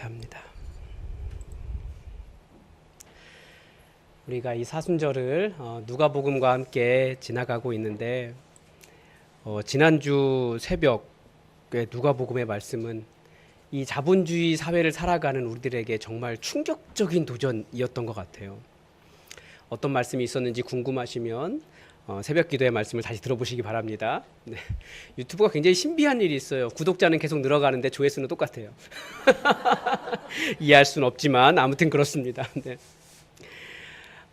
합니다. 우리가 이 사순절을 누가복음과 함께 지나가고 있는데 지난주 새벽에 누가복음의 말씀은 이 자본주의 사회를 살아가는 우리들에게 정말 충격적인 도전이었던 것 같아요. 어떤 말씀이 있었는지 궁금하시면 새벽 기도의 말씀을 다시 들어보시기 바랍니다. 네. 유튜브가 굉장히 신비한 일이 있어요. 구독자는 계속 늘어가는데 조회수는 똑같아요. 이해할 수는 없지만 아무튼 그렇습니다. 네.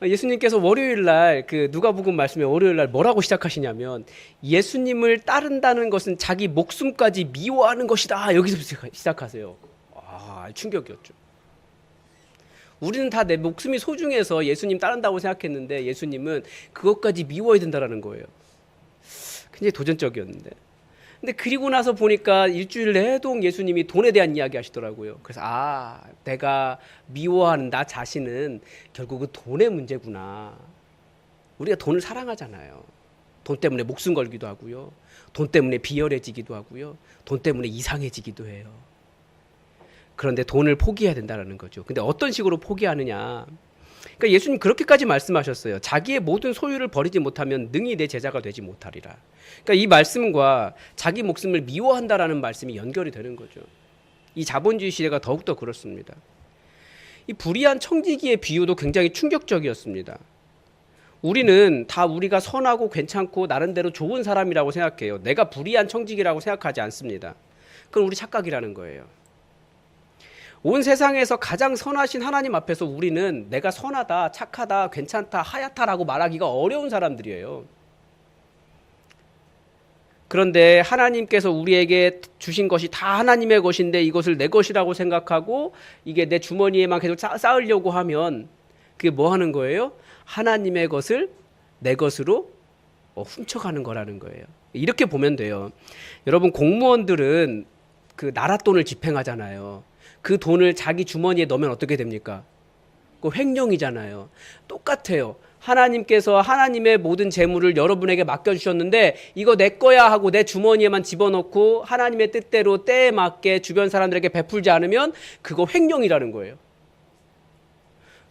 예수님께서 월요일날 그 누가복음 말씀에 월요일날 뭐라고 시작하시냐면 예수님을 따른다는 것은 자기 목숨까지 미워하는 것이다. 여기서 시작하세요. 충격이었죠. 우리는 다 내 목숨이 소중해서 예수님 따른다고 생각했는데 예수님은 그것까지 미워야 된다는 거예요. 굉장히 도전적이었는데. 근데 그리고 나서 보니까 일주일 내동 예수님이 돈에 대한 이야기 하시더라고요. 그래서 내가 미워하는 나 자신은 결국은 돈의 문제구나. 우리가 돈을 사랑하잖아요. 돈 때문에 목숨 걸기도 하고요. 돈 때문에 비열해지기도 하고요. 돈 때문에 이상해지기도 해요. 그런데 돈을 포기해야 된다는 거죠. 근데 어떤 식으로 포기하느냐. 그러니까 예수님 그렇게까지 말씀하셨어요. 자기의 모든 소유를 버리지 못하면 능히 내 제자가 되지 못하리라. 그러니까 이 말씀과 자기 목숨을 미워한다라는 말씀이 연결이 되는 거죠. 이 자본주의 시대가 더욱더 그렇습니다. 이 불의한 청지기의 비유도 굉장히 충격적이었습니다. 우리는 다 우리가 선하고 괜찮고 나름대로 좋은 사람이라고 생각해요. 내가 불의한 청지기라고 생각하지 않습니다. 그건 우리 착각이라는 거예요. 온 세상에서 가장 선하신 하나님 앞에서 우리는 내가 선하다, 착하다, 괜찮다, 하얗다라고 말하기가 어려운 사람들이에요. 그런데 하나님께서 우리에게 주신 것이 다 하나님의 것인데 이것을 내 것이라고 생각하고 이게 내 주머니에만 계속 쌓으려고 하면 그게 뭐 하는 거예요? 하나님의 것을 내 것으로 훔쳐가는 거라는 거예요. 이렇게 보면 돼요. 여러분, 공무원들은 그 나라 돈을 집행하잖아요. 그 돈을 자기 주머니에 넣으면 어떻게 됩니까? 그 횡령이잖아요. 똑같아요. 하나님께서 하나님의 모든 재물을 여러분에게 맡겨주셨는데 이거 내 거야 하고 내 주머니에만 집어넣고 하나님의 뜻대로 때에 맞게 주변 사람들에게 베풀지 않으면 그거 횡령이라는 거예요.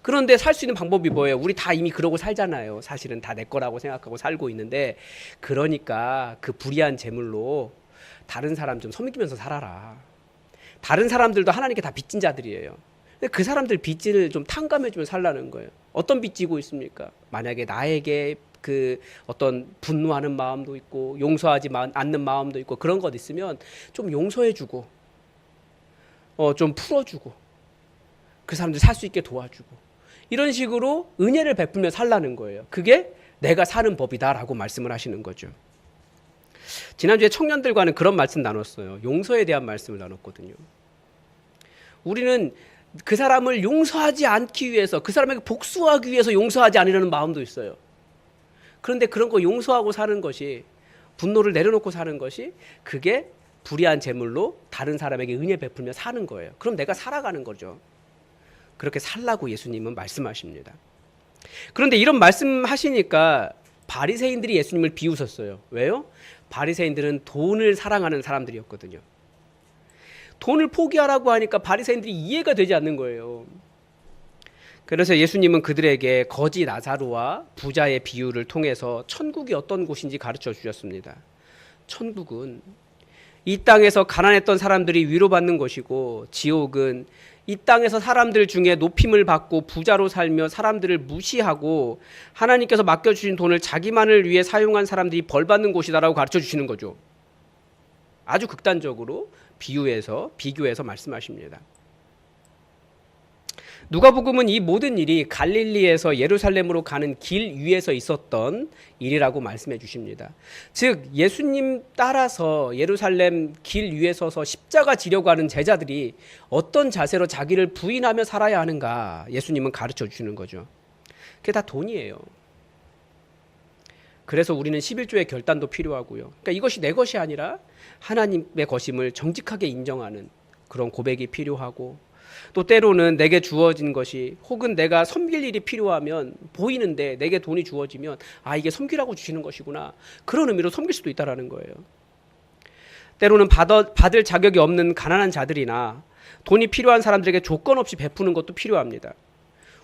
그런데 살 수 있는 방법이 뭐예요? 우리 다 이미 그러고 살잖아요. 사실은 다 내 거라고 생각하고 살고 있는데, 그러니까 그 불의한 재물로 다른 사람 좀 섬기면서 살아라. 다른 사람들도 하나님께 다 빚진 자들이에요. 근데 그 사람들 빚을 좀 탕감해주면 살라는 거예요. 어떤 빚 지고 있습니까? 만약에 나에게 그 어떤 분노하는 마음도 있고 용서하지 않는 마음도 있고 그런 것 있으면 좀 용서해주고 좀 풀어주고 그 사람들 살 수 있게 도와주고 이런 식으로 은혜를 베풀며 살라는 거예요. 그게 내가 사는 법이다라고 말씀을 하시는 거죠. 지난주에 청년들과는 그런 말씀 나눴어요. 용서에 대한 말씀을 나눴거든요. 우리는 그 사람을 용서하지 않기 위해서, 그 사람에게 복수하기 위해서 용서하지 않으려는 마음도 있어요. 그런데 그런 거 용서하고 사는 것이, 분노를 내려놓고 사는 것이 그게 불의한 재물로 다른 사람에게 은혜 베풀며 사는 거예요. 그럼 내가 살아가는 거죠. 그렇게 살라고 예수님은 말씀하십니다. 그런데 이런 말씀하시니까 바리새인들이 예수님을 비웃었어요. 왜요? 바리새인들은 돈을 사랑하는 사람들이었거든요. 돈을 포기하라고 하니까 바리새인들이 이해가 되지 않는 거예요. 그래서 예수님은 그들에게 거지 나사로와 부자의 비유를 통해서 천국이 어떤 곳인지 가르쳐 주셨습니다. 천국은 이 땅에서 가난했던 사람들이 위로받는 것이고, 지옥은 이 땅에서 사람들 중에 높임을 받고 부자로 살며 사람들을 무시하고 하나님께서 맡겨주신 돈을 자기만을 위해 사용한 사람들이 벌받는 곳이다라고 가르쳐 주시는 거죠. 아주 극단적으로 비교해서 말씀하십니다. 누가복음은 이 모든 일이 갈릴리에서 예루살렘으로 가는 길 위에서 있었던 일이라고 말씀해 주십니다. 즉 예수님 따라서 예루살렘 길 위에 서서 십자가 지려고 하는 제자들이 어떤 자세로 자기를 부인하며 살아야 하는가 예수님은 가르쳐 주시는 거죠. 그게 다 돈이에요. 그래서 우리는 11조의 결단도 필요하고요. 그러니까 이것이 내 것이 아니라 하나님의 것임을 정직하게 인정하는 그런 고백이 필요하고, 또 때로는 내게 주어진 것이, 혹은 내가 섬길 일이 필요하면 보이는데 내게 돈이 주어지면 이게 섬기라고 주시는 것이구나, 그런 의미로 섬길 수도 있다는 거예요. 때로는 받을 자격이 없는 가난한 자들이나 돈이 필요한 사람들에게 조건 없이 베푸는 것도 필요합니다.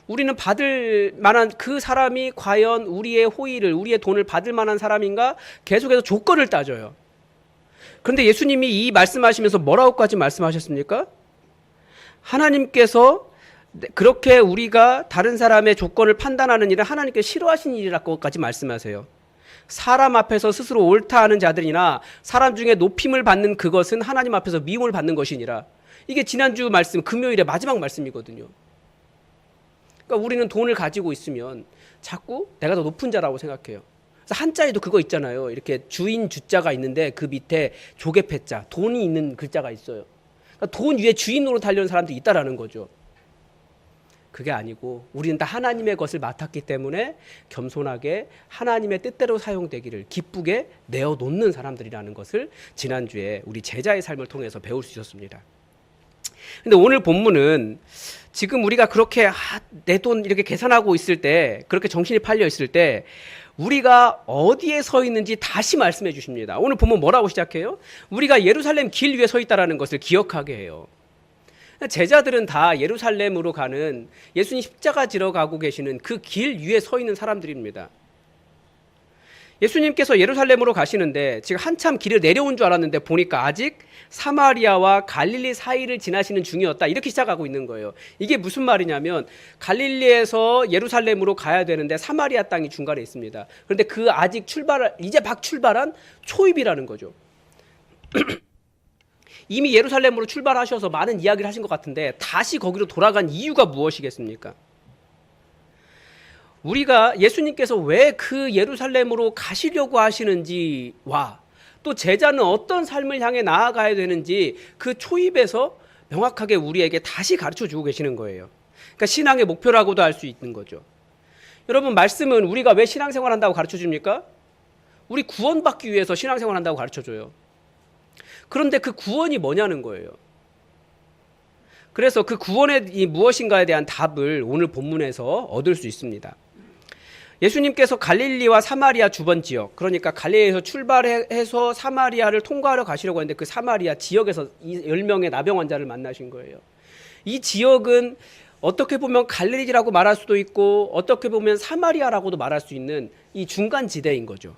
우리는 받을 만한 그 사람이 과연 우리의 호의를, 우리의 돈을 받을 만한 사람인가 계속해서 조건을 따져요. 그런데 예수님이 이 말씀하시면서 뭐라고까지 말씀하셨습니까? 하나님께서 그렇게 우리가 다른 사람의 조건을 판단하는 일은 하나님께서 싫어하시는 일이라고까지 말씀하세요. 사람 앞에서 스스로 옳다 하는 자들이나 사람 중에 높임을 받는 그것은 하나님 앞에서 미움을 받는 것이니라. 이게 지난주 말씀, 금요일의 마지막 말씀이거든요. 그러니까 우리는 돈을 가지고 있으면 자꾸 내가 더 높은 자라고 생각해요. 그래서 한자에도 그거 있잖아요. 이렇게 주인 주자가 있는데 그 밑에 조개패자, 돈이 있는 글자가 있어요. 그러니까 돈 위에 주인 노릇 하려는 사람들이 있다라는 거죠. 그게 아니고 우리는 다 하나님의 것을 맡았기 때문에 겸손하게 하나님의 뜻대로 사용되기를 기쁘게 내어놓는 사람들이라는 것을 지난주에 우리 제자의 삶을 통해서 배울 수 있었습니다. 근데 오늘 본문은 지금 우리가 그렇게 내 돈 이렇게 계산하고 있을 때, 그렇게 정신이 팔려 있을 때 우리가 어디에 서 있는지 다시 말씀해 주십니다. 오늘 본문 뭐라고 시작해요? 우리가 예루살렘 길 위에 서 있다라는 것을 기억하게 해요. 제자들은 다 예루살렘으로 가는, 예수님 십자가 지러 가고 계시는 그 길 위에 서 있는 사람들입니다. 예수님께서 예루살렘으로 가시는데 지금 한참 길을 내려온 줄 알았는데 보니까 아직 사마리아와 갈릴리 사이를 지나시는 중이었다, 이렇게 시작하고 있는 거예요. 이게 무슨 말이냐면 갈릴리에서 예루살렘으로 가야 되는데 사마리아 땅이 중간에 있습니다. 그런데 그 아직 이제 막 출발한 초입이라는 거죠. 이미 예루살렘으로 출발하셔서 많은 이야기를 하신 것 같은데 다시 거기로 돌아간 이유가 무엇이겠습니까? 우리가 예수님께서 왜 그 예루살렘으로 가시려고 하시는지와 또 제자는 어떤 삶을 향해 나아가야 되는지 그 초입에서 명확하게 우리에게 다시 가르쳐 주고 계시는 거예요. 그러니까 신앙의 목표라고도 할 수 있는 거죠. 여러분, 말씀은 우리가 왜 신앙생활 한다고 가르쳐 줍니까? 우리 구원받기 위해서 신앙생활 한다고 가르쳐 줘요. 그런데 그 구원이 뭐냐는 거예요. 그래서 그 구원이 무엇인가에 대한 답을 오늘 본문에서 얻을 수 있습니다. 예수님께서 갈릴리와 사마리아 주변 지역, 그러니까 갈릴리에서 출발해서 사마리아를 통과하러 가시려고 했는데 그 사마리아 지역에서 이 10명의 나병 환자를 만나신 거예요. 이 지역은 어떻게 보면 갈릴리라고 말할 수도 있고 어떻게 보면 사마리아라고도 말할 수 있는 이 중간 지대인 거죠.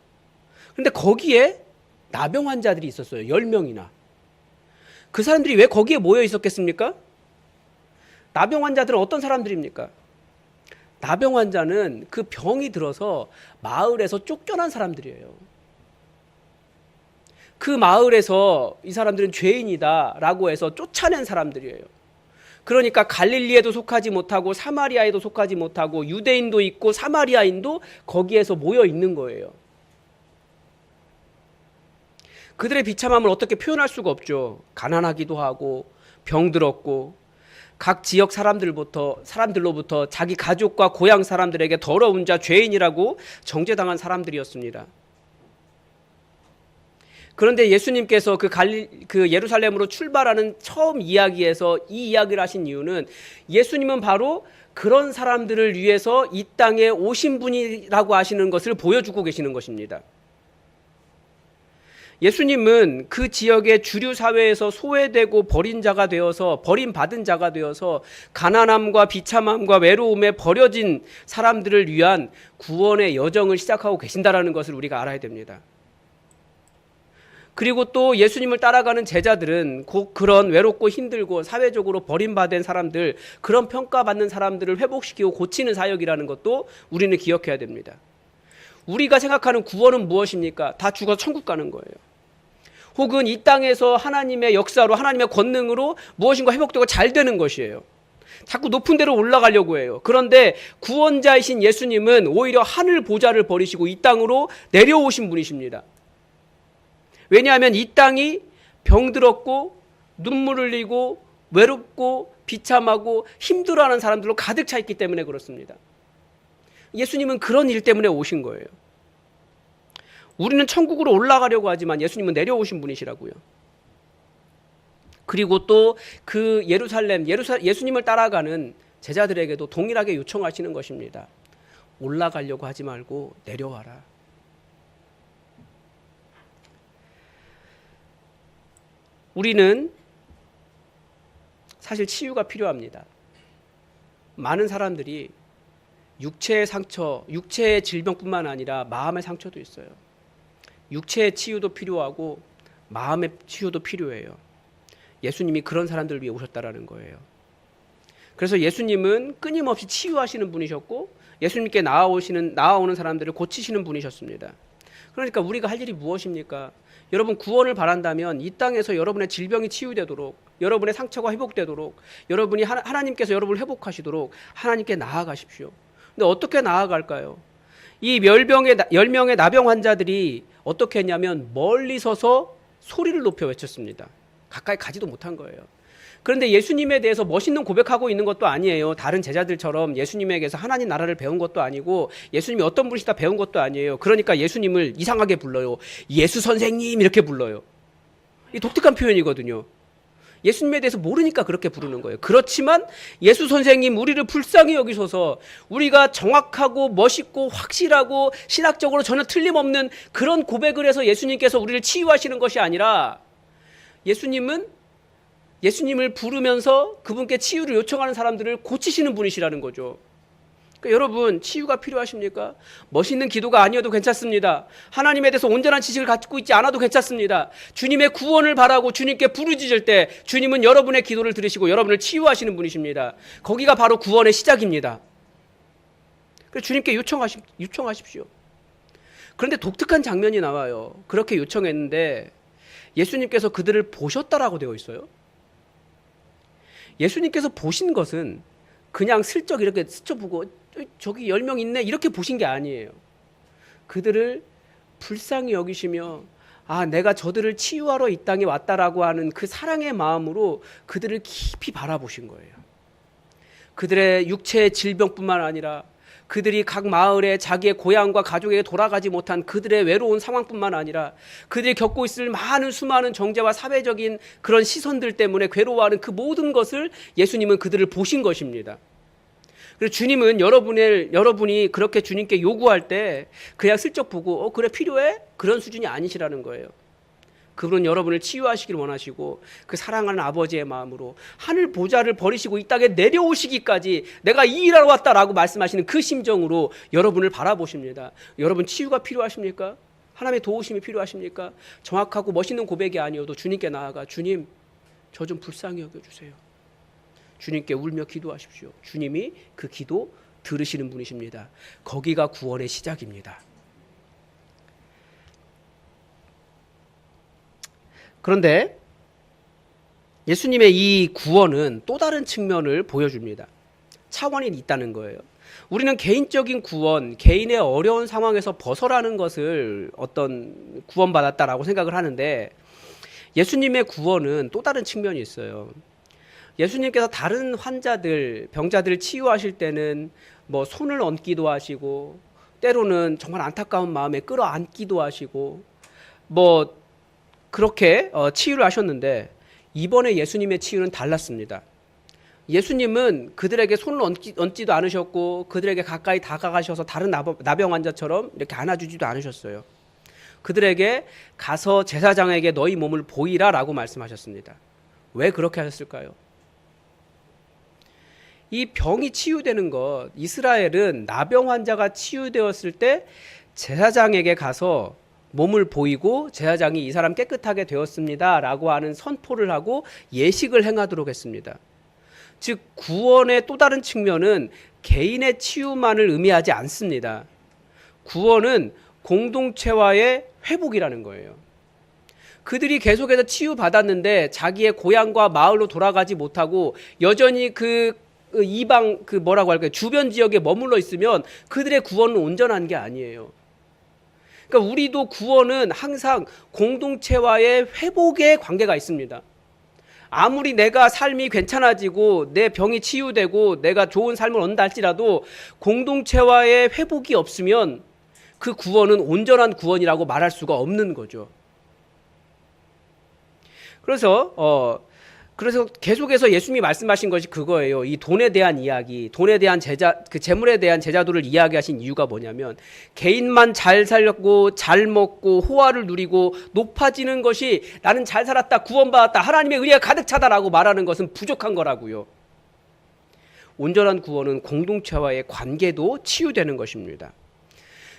그런데 거기에 나병 환자들이 있었어요. 10명이나. 그 사람들이 왜 거기에 모여 있었겠습니까? 나병 환자들은 어떤 사람들입니까? 나병 환자는 그 병이 들어서 마을에서 쫓겨난 사람들이에요. 그 마을에서 이 사람들은 죄인이다라고 해서 쫓아낸 사람들이에요. 그러니까 갈릴리에도 속하지 못하고 사마리아에도 속하지 못하고 유대인도 있고 사마리아인도 거기에서 모여 있는 거예요. 그들의 비참함을 어떻게 표현할 수가 없죠. 가난하기도 하고 병들었고 각 지역 사람들로부터 자기 가족과 고향 사람들에게 더러운 자, 죄인이라고 정죄당한 사람들이었습니다. 그런데 예수님께서 그 예루살렘으로 출발하는 처음 이야기에서 이 이야기를 하신 이유는 예수님은 바로 그런 사람들을 위해서 이 땅에 오신 분이라고 하시는 것을 보여주고 계시는 것입니다. 예수님은 그 지역의 주류 사회에서 소외되고 버림받은 자가 되어서 가난함과 비참함과 외로움에 버려진 사람들을 위한 구원의 여정을 시작하고 계신다라는 것을 우리가 알아야 됩니다. 그리고 또 예수님을 따라가는 제자들은 곧 그런 외롭고 힘들고 사회적으로 버림받은 사람들, 그런 평가받는 사람들을 회복시키고 고치는 사역이라는 것도 우리는 기억해야 됩니다. 우리가 생각하는 구원은 무엇입니까? 다 죽어서 천국 가는 거예요. 혹은 이 땅에서 하나님의 역사로, 하나님의 권능으로 무엇인가 회복되고 잘 되는 것이에요. 자꾸 높은 데로 올라가려고 해요. 그런데 구원자이신 예수님은 오히려 하늘 보좌를 버리시고 이 땅으로 내려오신 분이십니다. 왜냐하면 이 땅이 병들었고 눈물 흘리고 외롭고 비참하고 힘들어하는 사람들로 가득 차 있기 때문에 그렇습니다. 예수님은 그런 일 때문에 오신 거예요. 우리는 천국으로 올라가려고 하지만 예수님은 내려오신 분이시라고요. 그리고 또 그 예수님을 따라가는 제자들에게도 동일하게 요청하시는 것입니다. 올라가려고 하지 말고 내려와라. 우리는 사실 치유가 필요합니다. 많은 사람들이 육체의 상처, 육체의 질병뿐만 아니라 마음의 상처도 있어요. 육체의 치유도 필요하고 마음의 치유도 필요해요. 예수님이 그런 사람들을 위해 오셨다라는 거예요. 그래서 예수님은 끊임없이 치유하시는 분이셨고 예수님께 나아오는 사람들을 고치시는 분이셨습니다. 그러니까 우리가 할 일이 무엇입니까? 여러분 구원을 바란다면 이 땅에서 여러분의 질병이 치유되도록, 여러분의 상처가 회복되도록, 여러분이 하나님께서 여러분을 회복하시도록 하나님께 나아가십시오. 근데 어떻게 나아갈까요? 이 10명의 나병 환자들이 어떻게 했냐면 멀리 서서 소리를 높여 외쳤습니다. 가까이 가지도 못한 거예요. 그런데 예수님에 대해서 멋있는 고백하고 있는 것도 아니에요. 다른 제자들처럼 예수님에게서 하나님 나라를 배운 것도 아니고 예수님이 어떤 분이시다 배운 것도 아니에요. 그러니까 예수님을 이상하게 불러요. 예수 선생님 이렇게 불러요. 이 독특한 표현이거든요. 예수님에 대해서 모르니까 그렇게 부르는 거예요. 그렇지만 예수 선생님 우리를 불쌍히 여기셔서 우리가 정확하고 멋있고 확실하고 신학적으로 전혀 틀림없는 그런 고백을 해서 예수님께서 우리를 치유하시는 것이 아니라 예수님을 부르면서 그분께 치유를 요청하는 사람들을 고치시는 분이시라는 거죠. 그러니까 여러분 치유가 필요하십니까? 멋있는 기도가 아니어도 괜찮습니다. 하나님에 대해서 온전한 지식을 갖고 있지 않아도 괜찮습니다. 주님의 구원을 바라고 주님께 부르짖을 때 주님은 여러분의 기도를 들으시고 여러분을 치유하시는 분이십니다. 거기가 바로 구원의 시작입니다. 그래서 주님께 요청하십시오. 그런데 독특한 장면이 나와요. 그렇게 요청했는데 예수님께서 그들을 보셨다라고 되어 있어요. 예수님께서 보신 것은 그냥 슬쩍 이렇게 스쳐보고 저기 10명 있네 이렇게 보신 게 아니에요. 그들을 불쌍히 여기시며 내가 저들을 치유하러 이 땅에 왔다라고 하는 그 사랑의 마음으로 그들을 깊이 바라보신 거예요. 그들의 육체의 질병뿐만 아니라 그들이 각 마을에 자기의 고향과 가족에게 돌아가지 못한 그들의 외로운 상황뿐만 아니라 그들이 겪고 있을 수많은 정죄와 사회적인 그런 시선들 때문에 괴로워하는 그 모든 것을 예수님은 그들을 보신 것입니다. 그리고 주님은 여러분이 그렇게 주님께 요구할 때 그냥 슬쩍 보고 그래 필요해? 그런 수준이 아니시라는 거예요. 그분은 여러분을 치유하시기를 원하시고 그 사랑하는 아버지의 마음으로 하늘 보좌를 버리시고 이 땅에 내려오시기까지 내가 이 일하러 왔다라고 말씀하시는 그 심정으로 여러분을 바라보십니다. 여러분 치유가 필요하십니까? 하나님의 도우심이 필요하십니까? 정확하고 멋있는 고백이 아니어도 주님께 나아가 주님 저 좀 불쌍히 여겨주세요. 주님께 울며 기도하십시오. 주님이 그 기도 들으시는 분이십니다. 거기가 구원의 시작입니다. 그런데 예수님의 이 구원은 또 다른 측면을 보여줍니다. 차원이 있다는 거예요. 우리는 개인적인 구원, 개인의 어려운 상황에서 벗어나는 것을 어떤 구원받았다라고 생각을 하는데 예수님의 구원은 또 다른 측면이 있어요. 예수님께서 다른 환자들, 병자들을 치유하실 때는 손을 얹기도 하시고 때로는 정말 안타까운 마음에 끌어안기도 하시고 그렇게 치유를 하셨는데 이번에 예수님의 치유는 달랐습니다. 예수님은 그들에게 손을 얹지도 않으셨고 그들에게 가까이 다가가셔서 다른 나병 환자처럼 이렇게 안아주지도 않으셨어요. 그들에게 가서 제사장에게 너희 몸을 보이라 라고 말씀하셨습니다. 왜 그렇게 하셨을까요? 이 병이 치유되는 것, 이스라엘은 나병 환자가 치유되었을 때 제사장에게 가서 몸을 보이고 제사장이 이 사람 깨끗하게 되었습니다 라고 하는 선포를 하고 예식을 행하도록 했습니다. 즉 구원의 또 다른 측면은 개인의 치유만을 의미하지 않습니다. 구원은 공동체와의 회복이라는 거예요. 그들이 계속해서 치유받았는데 자기의 고향과 마을로 돌아가지 못하고 여전히 이방 주변 지역에 머물러 있으면 그들의 구원은 온전한 게 아니에요. 그러니까 우리도 구원은 항상 공동체와의 회복의 관계가 있습니다. 아무리 내가 삶이 괜찮아지고 내 병이 치유되고 내가 좋은 삶을 얻는다 할지라도 공동체와의 회복이 없으면 그 구원은 온전한 구원이라고 말할 수가 없는 거죠. 그래서 그래서 계속해서 예수님이 말씀하신 것이 그거예요. 이 돈에 대한 이야기, 돈에 대한 재물에 대한 제자도를 이야기하신 이유가 뭐냐면, 개인만 잘 살렸고 잘 먹고 호화를 누리고 높아지는 것이 나는 잘 살았다, 구원받았다, 하나님의 은혜가 가득 차다라고 말하는 것은 부족한 거라고요. 온전한 구원은 공동체와의 관계도 치유되는 것입니다.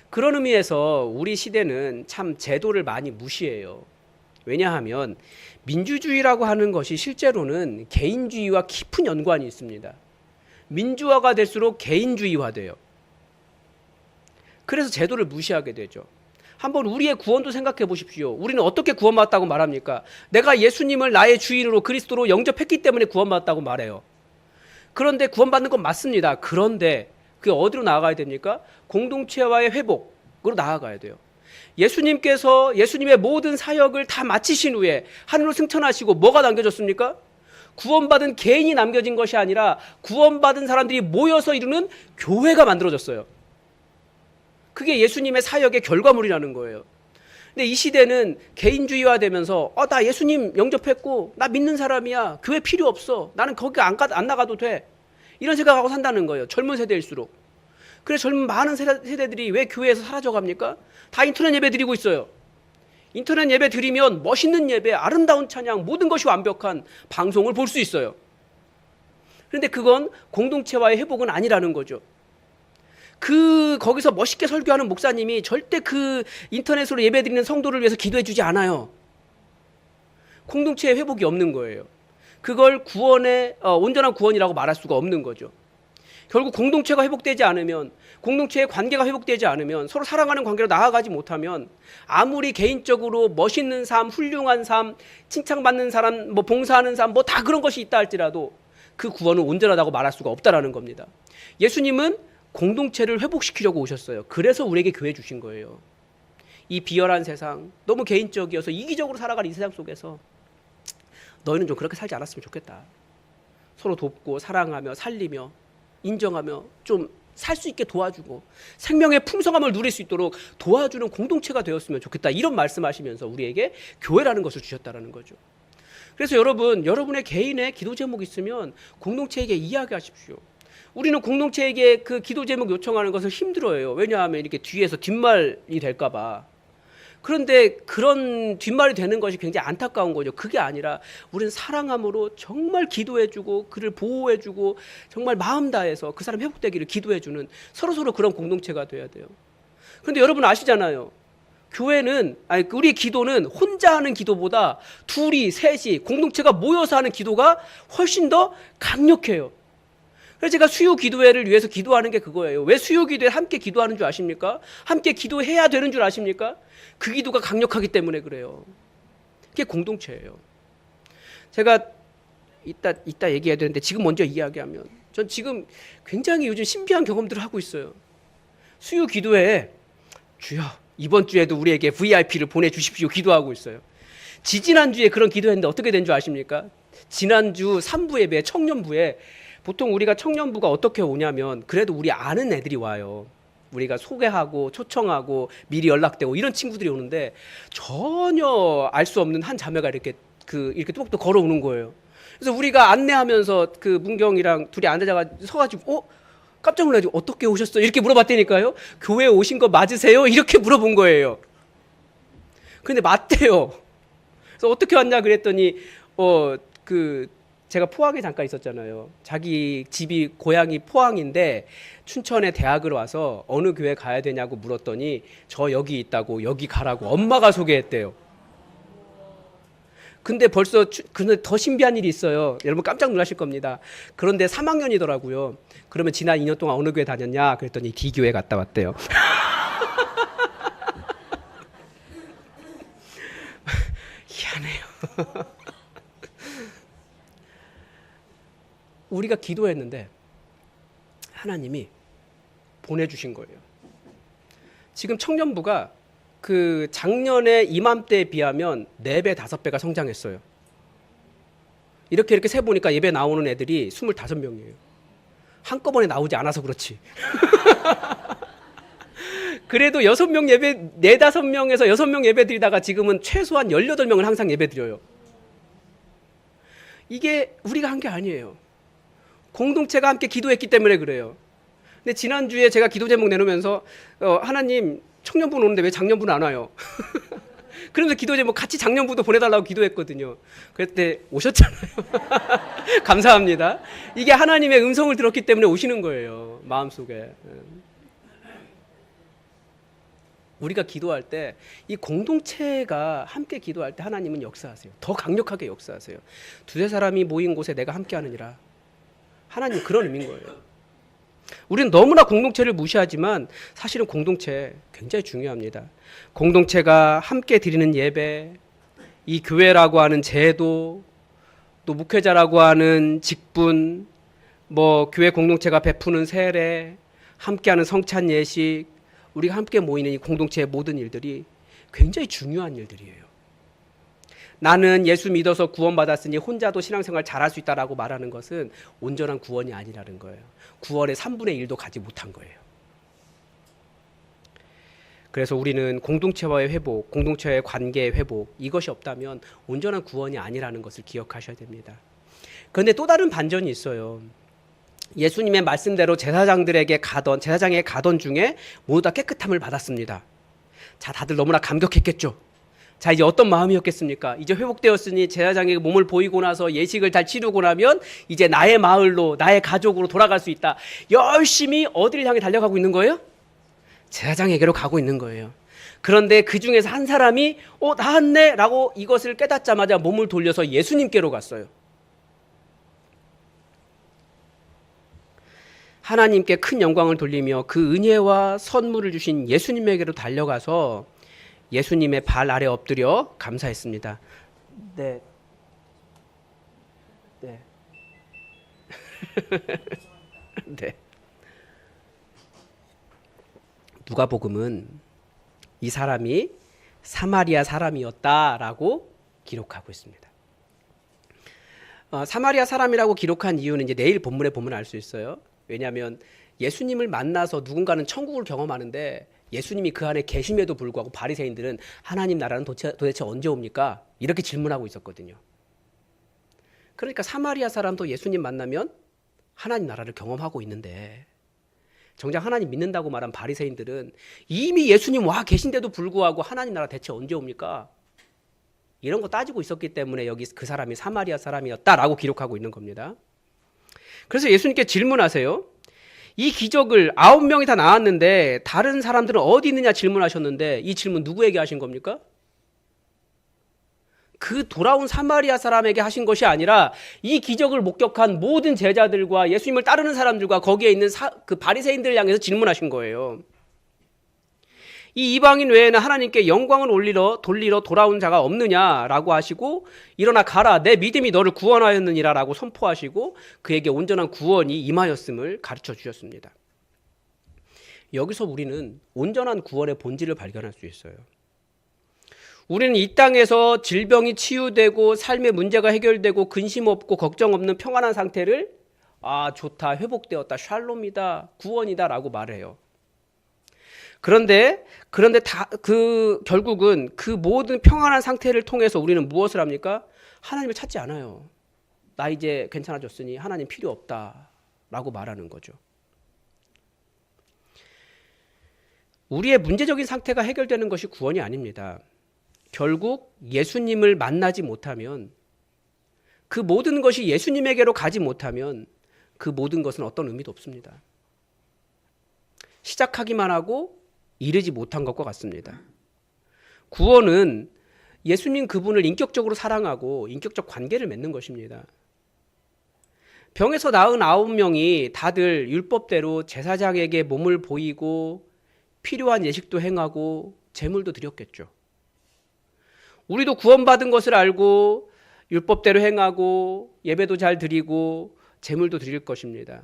그런 의미에서 우리 시대는 참 제도를 많이 무시해요. 왜냐하면 민주주의라고 하는 것이 실제로는 개인주의와 깊은 연관이 있습니다. 민주화가 될수록 개인주의화돼요. 그래서 제도를 무시하게 되죠. 한번 우리의 구원도 생각해 보십시오. 우리는 어떻게 구원받았다고 말합니까? 내가 예수님을 나의 주인으로 그리스도로 영접했기 때문에 구원받았다고 말해요. 그런데 구원받는 건 맞습니다. 그런데 그게 어디로 나아가야 됩니까? 공동체와의 회복으로 나아가야 돼요. 예수님께서 예수님의 모든 사역을 다 마치신 후에 하늘로 승천하시고 뭐가 남겨졌습니까? 구원받은 개인이 남겨진 것이 아니라 구원받은 사람들이 모여서 이루는 교회가 만들어졌어요. 그게 예수님의 사역의 결과물이라는 거예요. 근데 이 시대는 개인주의화 되면서 나 예수님 영접했고 나 믿는 사람이야, 교회 필요 없어, 나는 거기 안 나가도 돼, 이런 생각하고 산다는 거예요. 젊은 세대일수록. 그래서 젊은 많은 세대들이 왜 교회에서 사라져갑니까? 다 인터넷 예배 드리고 있어요. 인터넷 예배 드리면 멋있는 예배, 아름다운 찬양, 모든 것이 완벽한 방송을 볼 수 있어요. 그런데 그건 공동체와의 회복은 아니라는 거죠. 거기서 멋있게 설교하는 목사님이 절대 그 인터넷으로 예배 드리는 성도를 위해서 기도해 주지 않아요. 공동체의 회복이 없는 거예요. 그걸 온전한 구원이라고 말할 수가 없는 거죠. 결국 공동체가 회복되지 않으면, 공동체의 관계가 회복되지 않으면, 서로 사랑하는 관계로 나아가지 못하면 아무리 개인적으로 멋있는 삶, 훌륭한 삶, 칭찬받는 사람, 봉사하는 삶, 다 그런 것이 있다 할지라도 그 구원은 온전하다고 말할 수가 없다라는 겁니다. 예수님은 공동체를 회복시키려고 오셨어요. 그래서 우리에게 교회 주신 거예요. 이 비열한 세상, 너무 개인적이어서 이기적으로 살아가는 이 세상 속에서 너희는 좀 그렇게 살지 않았으면 좋겠다. 서로 돕고 사랑하며 살리며 인정하며 좀 살 수 있게 도와주고 생명의 풍성함을 누릴 수 있도록 도와주는 공동체가 되었으면 좋겠다. 이런 말씀하시면서 우리에게 교회라는 것을 주셨다는 거죠. 그래서 여러분의 개인의 기도 제목 있으면 공동체에게 이야기하십시오. 우리는 공동체에게 그 기도 제목 요청하는 것을 힘들어해요. 왜냐하면 이렇게 뒤에서 뒷말이 될까 봐. 그런데 그런 뒷말이 되는 것이 굉장히 안타까운 거죠. 그게 아니라 우리는 사랑함으로 정말 기도해주고 그를 보호해주고 정말 마음 다해서 그 사람 회복되기를 기도해주는 서로서로 그런 공동체가 돼야 돼요. 그런데 여러분 아시잖아요. 우리 기도는 혼자 하는 기도보다 둘이, 셋이, 공동체가 모여서 하는 기도가 훨씬 더 강력해요. 그래서 제가 수요 기도회를 위해서 기도하는 게 그거예요. 왜 수요 기도회 함께 기도하는 줄 아십니까? 함께 기도해야 되는 줄 아십니까? 그 기도가 강력하기 때문에 그래요. 그게 공동체예요. 제가 이따 얘기해야 되는데 지금 먼저 이야기하면, 전 지금 굉장히 요즘 신비한 경험들을 하고 있어요. 수요 기도회에 주여 이번 주에도 우리에게 VIP를 보내주십시오 기도하고 있어요. 지지난주에 그런 기도했는데 어떻게 된 줄 아십니까? 지난주 3부 예배 청년부에, 보통 우리가 청년부가 어떻게 오냐면 그래도 우리 아는 애들이 와요. 우리가 소개하고 초청하고 미리 연락되고 이런 친구들이 오는데 전혀 알 수 없는 한 자매가 이렇게 뚜벅뚜벅 걸어오는 거예요. 그래서 우리가 안내하면서 그 문경이랑 둘이 서가지고 깜짝 놀라가지고 어떻게 오셨어요? 이렇게 물어봤다니까요. 교회에 오신 거 맞으세요? 이렇게 물어본 거예요. 근데 맞대요. 그래서 어떻게 왔냐 그랬더니 제가 포항에 잠깐 있었잖아요. 자기 집이 고향이 포항인데 춘천에 대학을 와서 어느 교회 가야 되냐고 물었더니 저 여기 있다고 여기 가라고 엄마가 소개했대요. 근데 더 신비한 일이 있어요. 여러분 깜짝 놀라실 겁니다. 그런데 3학년이더라고요. 그러면 지난 2년 동안 어느 교회 다녔냐 그랬더니 D교회 갔다 왔대요. 희한해요. 우리가 기도했는데 하나님이 보내주신 거예요. 지금 청년부가 그 작년에 이맘때에 비하면 4배, 5배가 성장했어요. 이렇게 세보니까 예배 나오는 애들이 25명이에요. 한꺼번에 나오지 않아서 그렇지. 그래도 6명 예배, 4, 5명에서 6명 예배 드리다가 지금은 최소한 18명은 항상 예배 드려요. 이게 우리가 한 게 아니에요. 공동체가 함께 기도했기 때문에 그래요. 근데 지난주에 제가 기도 제목 내놓으면서 하나님 청년부는 오는데 왜 작년부는 안 와요? 그러면서 기도 제목 같이 작년부도 보내달라고 기도했거든요. 그때 오셨잖아요. 감사합니다. 이게 하나님의 음성을 들었기 때문에 오시는 거예요. 마음속에. 우리가 기도할 때 이 공동체가 함께 기도할 때 하나님은 역사하세요. 더 강력하게 역사하세요. 두세 사람이 모인 곳에 내가 함께 하느니라. 하나님 그런 의미인 거예요. 우리는 너무나 공동체를 무시하지만 사실은 공동체 굉장히 중요합니다. 공동체가 함께 드리는 예배, 이 교회라고 하는 제도, 또 목회자라고 하는 직분, 뭐 교회 공동체가 베푸는 세례, 함께하는 성찬 예식, 우리가 함께 모이는 이 공동체의 모든 일들이 굉장히 중요한 일들이에요. 나는 예수 믿어서 구원받았으니 혼자도 신앙생활 잘할 수 있다라고 말하는 것은 온전한 구원이 아니라는 거예요. 구원의 3분의 1도 가지 못한 거예요. 그래서 우리는 공동체와의 회복, 공동체와의 관계의 회복, 이것이 없다면 온전한 구원이 아니라는 것을 기억하셔야 됩니다. 그런데 또 다른 반전이 있어요. 예수님의 말씀대로 제사장에게 가던 중에 모두 다 깨끗함을 받았습니다. 자, 다들 너무나 감격했겠죠. 자, 이제 어떤 마음이었겠습니까? 이제 회복되었으니 제사장에게 몸을 보이고 나서 예식을 잘 치르고 나면 이제 나의 마을로, 나의 가족으로 돌아갈 수 있다. 열심히 어디를 향해 달려가고 있는 거예요? 제사장에게로 가고 있는 거예요. 그런데 그 중에서 한 사람이 나았네 라고 이것을 깨닫자마자 몸을 돌려서 예수님께로 갔어요. 하나님께 큰 영광을 돌리며 그 은혜와 선물을 주신 예수님에게로 달려가서 예수님의 발 아래 엎드려 감사했습니다. 네. 네. 네. 누가복음은 이 사람이 사마리아 사람이었다라고 기록하고 있습니다. 사마리아 사람이라고 기록한 이유는 이제 내일 본문에 보면 알 수 있어요. 왜냐하면 예수님을 만나서 누군가는 천국을 경험하는데 예수님이 그 안에 계심에도 불구하고 바리새인들은 하나님 나라는 도대체 언제 옵니까? 이렇게 질문하고 있었거든요. 그러니까 사마리아 사람도 예수님 만나면 하나님 나라를 경험하고 있는데 정작 하나님 믿는다고 말한 바리새인들은 이미 예수님 와 계신데도 불구하고 하나님 나라 대체 언제 옵니까? 이런 거 따지고 있었기 때문에 여기 그 사람이 사마리아 사람이었다라고 기록하고 있는 겁니다. 그래서 예수님께 질문하세요. 이 기적을 9명이 다 나왔는데 다른 사람들은 어디 있느냐 질문하셨는데 이 질문 누구에게 하신 겁니까? 그 돌아온 사마리아 사람에게 하신 것이 아니라 이 기적을 목격한 모든 제자들과 예수님을 따르는 사람들과 거기에 있는 그 바리새인들을 향해서 질문하신 거예요. 이 이방인 외에는 하나님께 영광을 돌리러 돌아온 자가 없느냐라고 하시고 일어나 가라 내 믿음이 너를 구원하였느니라 라고 선포하시고 그에게 온전한 구원이 임하였음을 가르쳐 주셨습니다. 여기서 우리는 온전한 구원의 본질을 발견할 수 있어요. 우리는 이 땅에서 질병이 치유되고 삶의 문제가 해결되고 근심 없고 걱정 없는 평안한 상태를 좋다, 회복되었다, 샬롬이다, 구원이다 라고 말해요. 그런데 결국은 그 모든 평안한 상태를 통해서 우리는 무엇을 합니까? 하나님을 찾지 않아요. 나 이제 괜찮아졌으니 하나님 필요 없다 라고 말하는 거죠. 우리의 문제적인 상태가 해결되는 것이 구원이 아닙니다. 결국 예수님을 만나지 못하면 그 모든 것이 예수님에게로 가지 못하면 그 모든 것은 어떤 의미도 없습니다. 시작하기만 하고 이르지 못한 것과 같습니다. 구원은 예수님 그분을 인격적으로 사랑하고 인격적 관계를 맺는 것입니다. 병에서 나은 9명이 다들 율법대로 제사장에게 몸을 보이고 필요한 예식도 행하고 제물도 드렸겠죠. 우리도 구원받은 것을 알고 율법대로 행하고 예배도 잘 드리고 제물도 드릴 것입니다.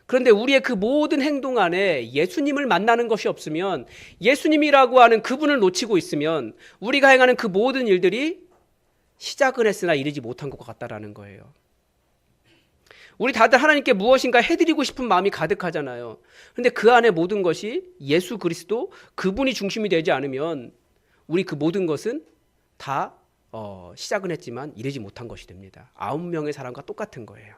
그런데 우리의 그 모든 행동 안에 예수님을 만나는 것이 없으면 예수님이라고 하는 그분을 놓치고 있으면 우리가 행하는 그 모든 일들이 시작은 했으나 이르지 못한 것과 같다라는 거예요. 우리 다들 하나님께 무엇인가 해드리고 싶은 마음이 가득하잖아요. 그런데 그 안에 모든 것이 예수 그리스도 그분이 중심이 되지 않으면 우리 그 모든 것은 다 시작은 했지만 이르지 못한 것이 됩니다. 9명의 사람과 똑같은 거예요.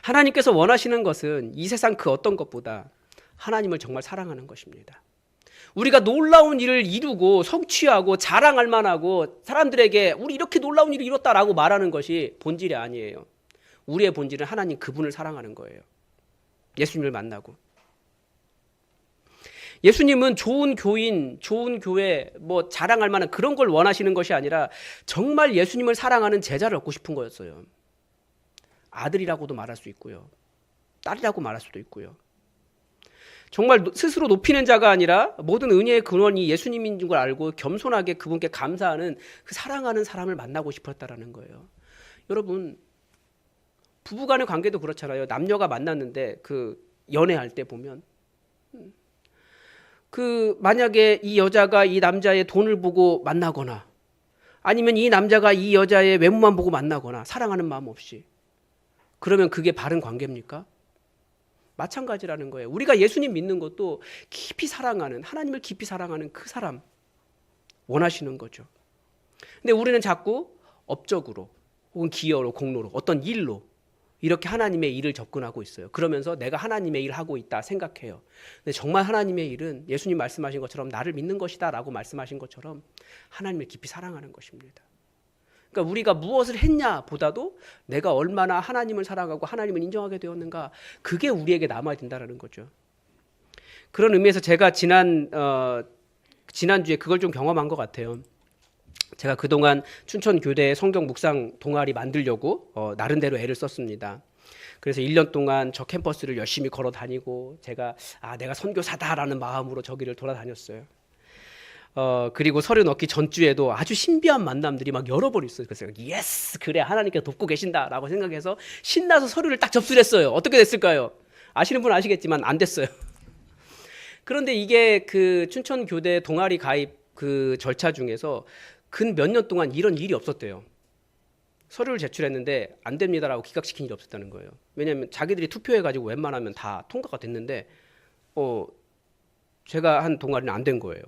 하나님께서 원하시는 것은 이 세상 그 어떤 것보다 하나님을 정말 사랑하는 것입니다. 우리가 놀라운 일을 이루고 성취하고 자랑할 만하고 사람들에게 우리 이렇게 놀라운 일을 이뤘다라고 말하는 것이 본질이 아니에요. 우리의 본질은 하나님 그분을 사랑하는 거예요. 예수님을 만나고. 예수님은 좋은 교인, 좋은 교회, 뭐 자랑할 만한 그런 걸 원하시는 것이 아니라 정말 예수님을 사랑하는 제자를 얻고 싶은 거였어요. 아들이라고도 말할 수 있고요. 딸이라고 말할 수도 있고요. 정말 스스로 높이는 자가 아니라 모든 은혜의 근원이 예수님인 걸 알고 겸손하게 그분께 감사하는 그 사랑하는 사람을 만나고 싶었다라는 거예요. 여러분, 부부간의 관계도 그렇잖아요. 남녀가 만났는데 그 연애할 때 보면 그 만약에 이 여자가 이 남자의 돈을 보고 만나거나 아니면 이 남자가 이 여자의 외모만 보고 만나거나 사랑하는 마음 없이 그러면 그게 바른 관계입니까? 마찬가지라는 거예요. 우리가 예수님 믿는 것도 깊이 사랑하는 하나님을 깊이 사랑하는 그 사람 원하시는 거죠. 근데 우리는 자꾸 업적으로 혹은 기여로 공로로 어떤 일로 이렇게 하나님의 일을 접근하고 있어요. 그러면서 내가 하나님의 일을 하고 있다 생각해요. 근데 정말 하나님의 일은 예수님 말씀하신 것처럼 나를 믿는 것이다 라고 말씀하신 것처럼 하나님을 깊이 사랑하는 것입니다. 그러니까 우리가 무엇을 했냐 보다도 내가 얼마나 하나님을 사랑하고 하나님을 인정하게 되었는가 그게 우리에게 남아야 된다는 거죠. 그런 의미에서 제가 지난주에 그걸 좀 경험한 것 같아요. 제가 그동안 춘천교대 성경 묵상 동아리 만들려고 나름대로 애를 썼습니다. 그래서 1년 동안 저 캠퍼스를 열심히 걸어 다니고 제가 내가 선교사다라는 마음으로 저기를 돌아다녔어요. 그리고 서류 넣기 전주에도 아주 신비한 만남들이 막 여러 번 있어요. 그래서 예스 그래 하나님께서 돕고 계신다라고 생각해서 신나서 서류를 딱 접수를 했어요. 어떻게 됐을까요? 아시는 분은 아시겠지만 안 됐어요. 그런데 이게 그 춘천교대 동아리 가입 그 절차 중에서 근 몇 년 동안 이런 일이 없었대요. 서류를 제출했는데 안 됩니다라고 기각시킨 일이 없었다는 거예요. 왜냐하면 자기들이 투표해가지고 웬만하면 다 통과가 됐는데 제가 한 동아리는 안 된 거예요.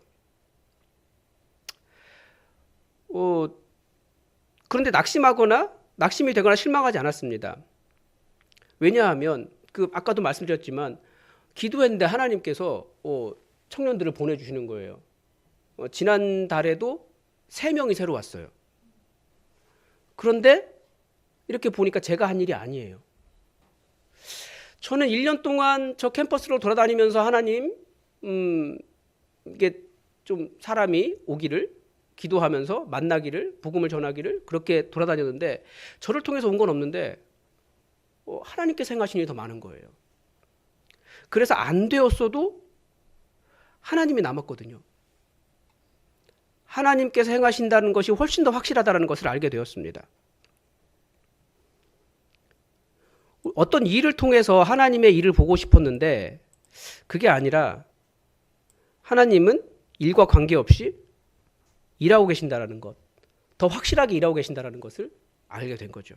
그런데 낙심이 되거나 실망하지 않았습니다. 왜냐하면 아까도 말씀드렸지만 기도했는데 하나님께서 청년들을 보내주시는 거예요. 지난달에도 3명이 새로 왔어요. 그런데 이렇게 보니까 제가 한 일이 아니에요. 저는 1년 동안 저 캠퍼스로 돌아다니면서 하나님 이게 좀 사람이 오기를 기도하면서 만나기를 복음을 전하기를 그렇게 돌아다녔는데 저를 통해서 온 건 없는데 하나님께서 행하신 일이 더 많은 거예요. 그래서 안 되었어도 하나님이 남았거든요. 하나님께서 행하신다는 것이 훨씬 더 확실하다는 것을 알게 되었습니다. 어떤 일을 통해서 하나님의 일을 보고 싶었는데 그게 아니라 하나님은 일과 관계없이 일하고 계신다는 것, 더 확실하게 일하고 계신다는 것을 알게 된 거죠.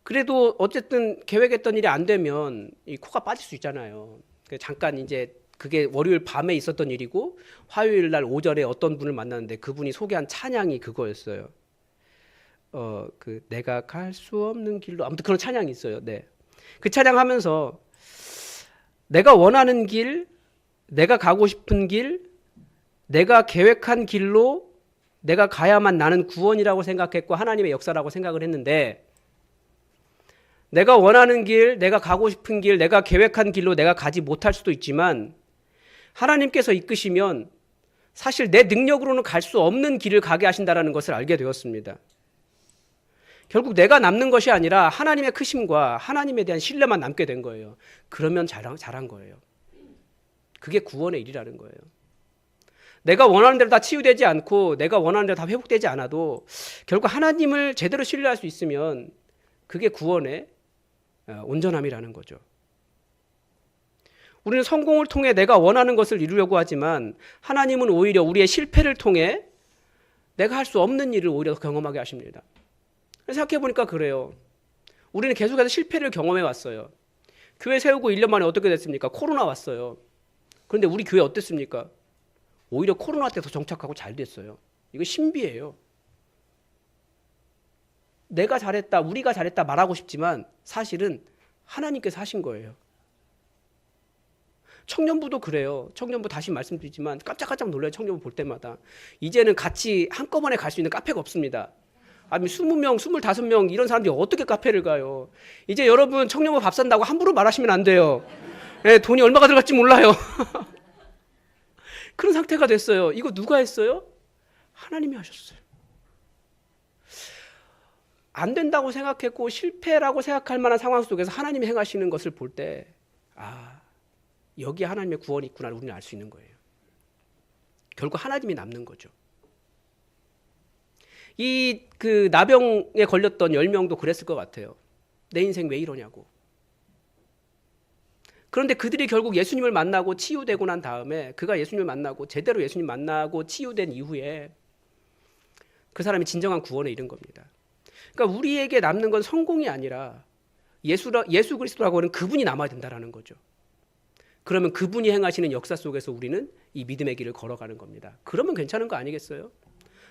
그래도 어쨌든 계획했던 일이 안 되면 이 코가 빠질 수 있잖아요. 잠깐 이제 그게 월요일 밤에 있었던 일이고 화요일 날 오전에 어떤 분을 만났는데 그분이 소개한 찬양이 그거였어요. 내가 갈 수 없는 길로 아무튼 그런 찬양이 있어요. 네. 그 찬양하면서 내가 원하는 길, 내가 가고 싶은 길, 내가 계획한 길로 내가 가야만 나는 구원이라고 생각했고 하나님의 역사라고 생각을 했는데 내가 원하는 길, 내가 가고 싶은 길, 내가 계획한 길로 내가 가지 못할 수도 있지만 하나님께서 이끄시면 사실 내 능력으로는 갈 수 없는 길을 가게 하신다는 것을 알게 되었습니다. 결국 내가 남는 것이 아니라 하나님의 크심과 하나님에 대한 신뢰만 남게 된 거예요. 그러면 잘한 거예요. 그게 구원의 일이라는 거예요. 내가 원하는 대로 다 치유되지 않고 내가 원하는 대로 다 회복되지 않아도 결국 하나님을 제대로 신뢰할 수 있으면 그게 구원의 온전함이라는 거죠. 우리는 성공을 통해 내가 원하는 것을 이루려고 하지만 하나님은 오히려 우리의 실패를 통해 내가 할 수 없는 일을 오히려 경험하게 하십니다. 생각해 보니까 그래요. 우리는 계속해서 실패를 경험해 왔어요. 교회 세우고 1년 만에 어떻게 됐습니까? 코로나 왔어요. 그런데 우리 교회 어땠습니까? 오히려 코로나 때 더 정착하고 잘 됐어요. 이거 신비예요. 내가 잘했다, 우리가 잘했다 말하고 싶지만 사실은 하나님께서 하신 거예요. 청년부도 그래요. 청년부 다시 말씀드리지만 깜짝깜짝 놀라요. 청년부 볼 때마다. 이제는 같이 한꺼번에 갈 수 있는 카페가 없습니다. 아니 20명, 25명 이런 사람들이 어떻게 카페를 가요. 이제 여러분 청년부 밥 산다고 함부로 말하시면 안 돼요. 네, 돈이 얼마가 들어갈지 몰라요. 그런 상태가 됐어요. 이거 누가 했어요? 하나님이 하셨어요. 안 된다고 생각했고 실패라고 생각할 만한 상황 속에서 하나님이 행하시는 것을 볼 때 여기 하나님의 구원이 있구나를 우리는 알 수 있는 거예요. 결국 하나님이 남는 거죠. 그 나병에 걸렸던 10명도 그랬을 것 같아요. 내 인생 왜 이러냐고. 그런데 그들이 결국 예수님을 만나고 치유되고 난 다음에 그가 예수님을 만나고 제대로 예수님 만나고 치유된 이후에 그 사람이 진정한 구원에 이른 겁니다. 그러니까 우리에게 남는 건 성공이 아니라 예수 그리스도라고 하는 그분이 남아야 된다는 거죠. 그러면 그분이 행하시는 역사 속에서 우리는 이 믿음의 길을 걸어가는 겁니다. 그러면 괜찮은 거 아니겠어요?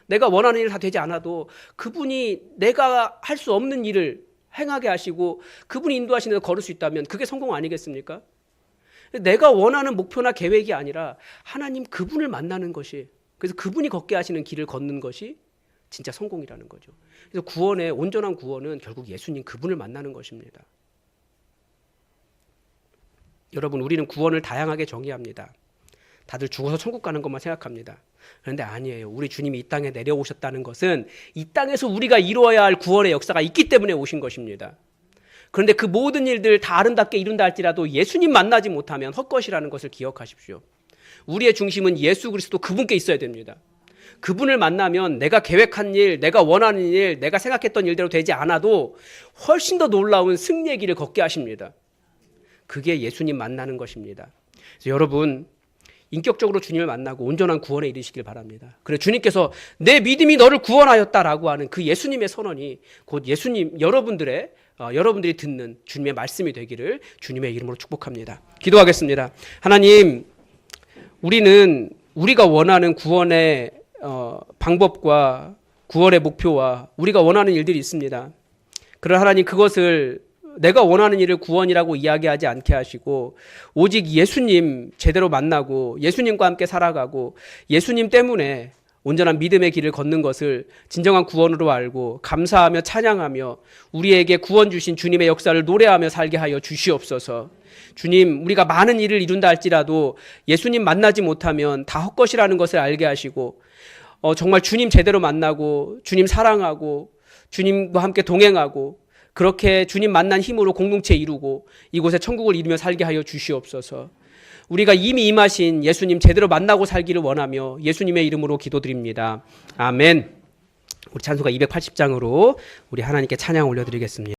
내가 원하는 일 다 되지 않아도 그분이 내가 할 수 없는 일을 행하게 하시고 그분이 인도하시는 데서 걸을 수 있다면 그게 성공 아니겠습니까? 내가 원하는 목표나 계획이 아니라 하나님 그분을 만나는 것이, 그래서 그분이 걷게 하시는 길을 걷는 것이 진짜 성공이라는 거죠. 그래서 구원의 온전한 구원은 결국 예수님 그분을 만나는 것입니다. 여러분, 우리는 구원을 다양하게 정의합니다. 다들 죽어서 천국 가는 것만 생각합니다. 그런데 아니에요. 우리 주님이 이 땅에 내려오셨다는 것은 이 땅에서 우리가 이루어야 할 구원의 역사가 있기 때문에 오신 것입니다. 그런데 그 모든 일들 다 아름답게 이룬다 할지라도 예수님 만나지 못하면 헛것이라는 것을 기억하십시오. 우리의 중심은 예수 그리스도 그분께 있어야 됩니다. 그분을 만나면 내가 계획한 일, 내가 원하는 일, 내가 생각했던 일대로 되지 않아도 훨씬 더 놀라운 승리의 길을 걷게 하십니다. 그게 예수님 만나는 것입니다. 그래서 여러분, 인격적으로 주님을 만나고 온전한 구원에 이르시길 바랍니다. 그래 주님께서 내 믿음이 너를 구원하였다라고 하는 그 예수님의 선언이 곧 여러분들이 듣는 주님의 말씀이 되기를 주님의 이름으로 축복합니다. 기도하겠습니다. 하나님, 우리는 우리가 원하는 구원의 방법과 구원의 목표와 우리가 원하는 일들이 있습니다. 그러나 하나님, 그것을 내가 원하는 일을 구원이라고 이야기하지 않게 하시고 오직 예수님 제대로 만나고 예수님과 함께 살아가고 예수님 때문에 온전한 믿음의 길을 걷는 것을 진정한 구원으로 알고 감사하며 찬양하며 우리에게 구원 주신 주님의 역사를 노래하며 살게 하여 주시옵소서. 주님, 우리가 많은 일을 이룬다 할지라도 예수님 만나지 못하면 다 헛것이라는 것을 알게 하시고 정말 주님 제대로 만나고 주님 사랑하고 주님과 함께 동행하고 그렇게 주님 만난 힘으로 공동체 이루고 이곳에 천국을 이루며 살게 하여 주시옵소서. 우리가 이미 임하신 예수님 제대로 만나고 살기를 원하며 예수님의 이름으로 기도드립니다. 아멘. 우리 찬송가 280장으로 우리 하나님께 찬양 올려드리겠습니다.